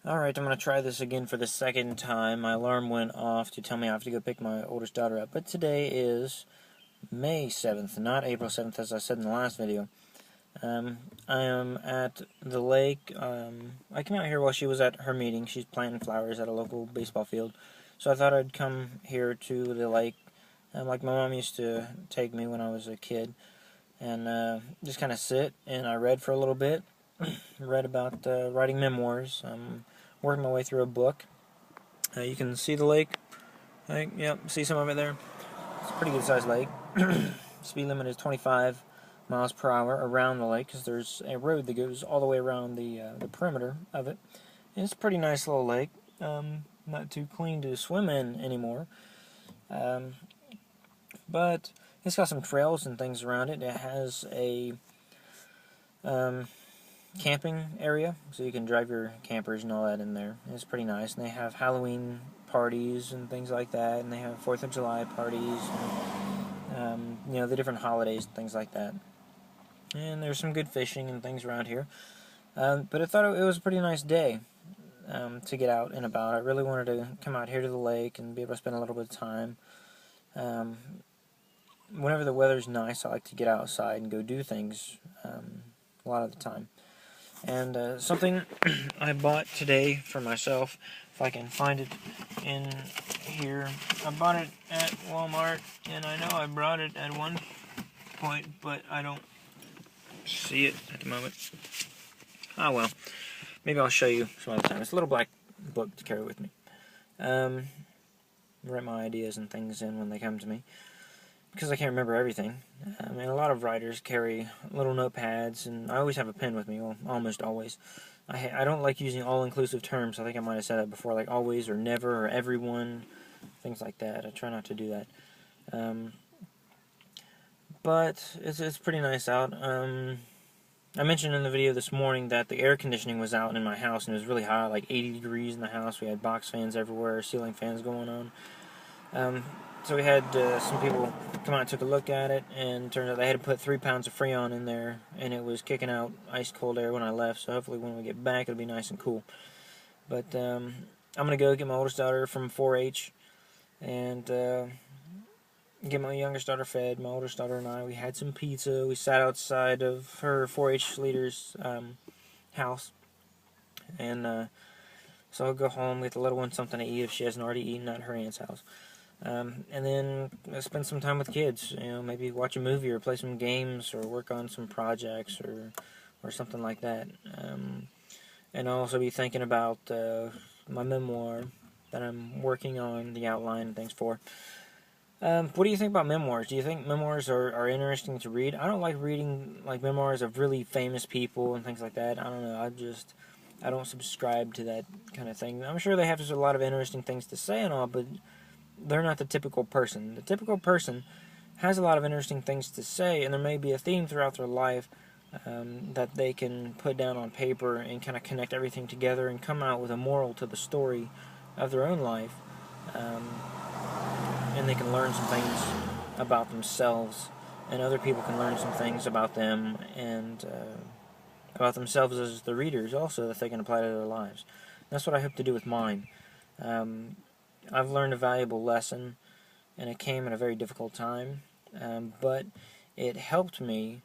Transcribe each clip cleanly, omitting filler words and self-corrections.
Alright, I'm going to try this again for the second time. My alarm went off to tell me I have to go pick my oldest daughter up. But today is May 7th, not April 7th, as I said in the last video. I am at the lake. I came out here while she was at her meeting. She's planting flowers at a local baseball field. So I thought I'd come here to the lake, like my mom used to take me when I was a kid, and just kind of sit. And I read for a little bit. Read about writing memoirs. I'm working my way through a book. You can see the lake. Yep, see some of it there. It's a pretty good sized lake. Speed limit is 25 miles per hour around the lake because there's a road that goes all the way around the perimeter of it. And it's a pretty nice little lake. Not too clean to swim in anymore. But it's got some trails and things around it. It has a camping area, so you can drive your campers and all that in there. It's pretty nice. And they have Halloween parties and things like that, and they have 4th of July parties, and, the different holidays and things like that. And there's some good fishing and things around here. But I thought it was a pretty nice day to get out and about. I really wanted to come out here to the lake and be able to spend a little bit of time. Whenever the weather's nice, I like to get outside and go do things a lot of the time. And something I bought today for myself, if I can find it in here. I bought it at Walmart, and I know I brought it at one point, but I don't see it at the moment. Ah, well. Maybe I'll show you some other time. It's a little black book to carry with me. Write my ideas and things in when they come to me, because I can't remember everything. A lot of writers carry little notepads, and I always have a pen with me, well, almost always. I don't like using all-inclusive terms. I think I might have said that before, like always or never or everyone, things like that. I try not to do that. But it's pretty nice out. I mentioned in the video this morning that the air conditioning was out in my house, and it was really hot, like 80 degrees in the house. We had box fans everywhere, ceiling fans going on. So we had some people come out and took a look at it, and it turns out they had to put 3 pounds of Freon in there, and it was kicking out ice cold air when I left, so hopefully when we get back it'll be nice and cool. But I'm going to go get my oldest daughter from 4-H, and get my youngest daughter fed. My oldest daughter and I, we had some pizza. We sat outside of her 4-H leader's house, and so I'll go home, get the little one something to eat if she hasn't already eaten at her aunt's house. And then spend some time with kids, maybe watch a movie or play some games or work on some projects or something like that. And I'll also be thinking about my memoir that I'm working on, the outline and things for. What do you think about memoirs? Do you think memoirs are interesting to read? I don't like reading like memoirs of really famous people and things like that. I don't know, I don't subscribe to that kind of thing. I'm sure they have just a lot of interesting things to say and all, but they're not the typical person. The typical person has a lot of interesting things to say, and there may be a theme throughout their life that they can put down on paper and kind of connect everything together and come out with a moral to the story of their own life. And they can learn some things about themselves, and other people can learn some things about them and about themselves as the readers also that they can apply to their lives. That's what I hope to do with mine. I've learned a valuable lesson, and it came at a very difficult time, but it helped me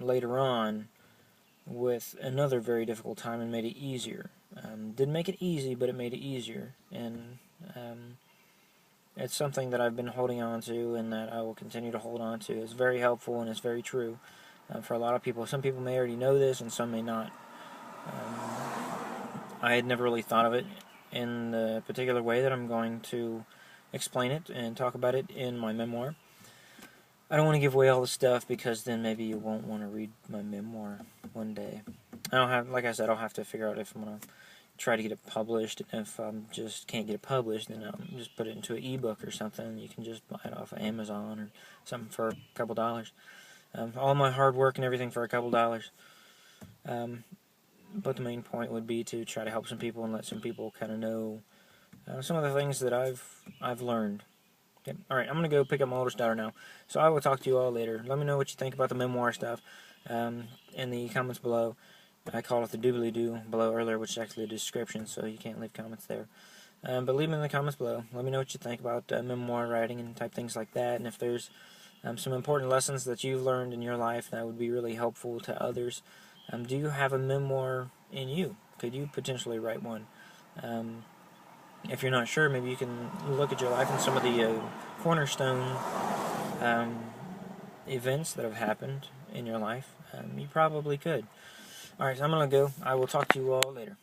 later on with another very difficult time and made it easier. Didn't make it easy, but it made it easier, and it's something that I've been holding on to and that I will continue to hold on to. It's very helpful and it's very true for a lot of people. Some people may already know this and some may not. I had never really thought of it in the particular way that I'm going to explain it and talk about it in my memoir. I don't want to give away all the stuff because then maybe you won't want to read my memoir one day. Like I said, I'll have to figure out if I'm going to try to get it published. And if I just can't get it published, then I'll just put it into an ebook or something. You can just buy it off of Amazon or something for a couple dollars. All my hard work and everything for a couple dollars. But the main point would be to try to help some people and let some people kind of know some of the things that I've learned. Okay. Alright, I'm going to go pick up my oldest daughter now. So I will talk to you all later. Let me know what you think about the memoir stuff in the comments below. I call it the doobly-doo below earlier, which is actually a description, so you can't leave comments there. But leave them in the comments below. Let me know what you think about memoir writing and type things like that, and if there's some important lessons that you've learned in your life that would be really helpful to others. Do you have a memoir in you? Could you potentially write one? If you're not sure, maybe you can look at your life and some of the cornerstone events that have happened in your life. You probably could. Alright, so I'm going to go. I will talk to you all later.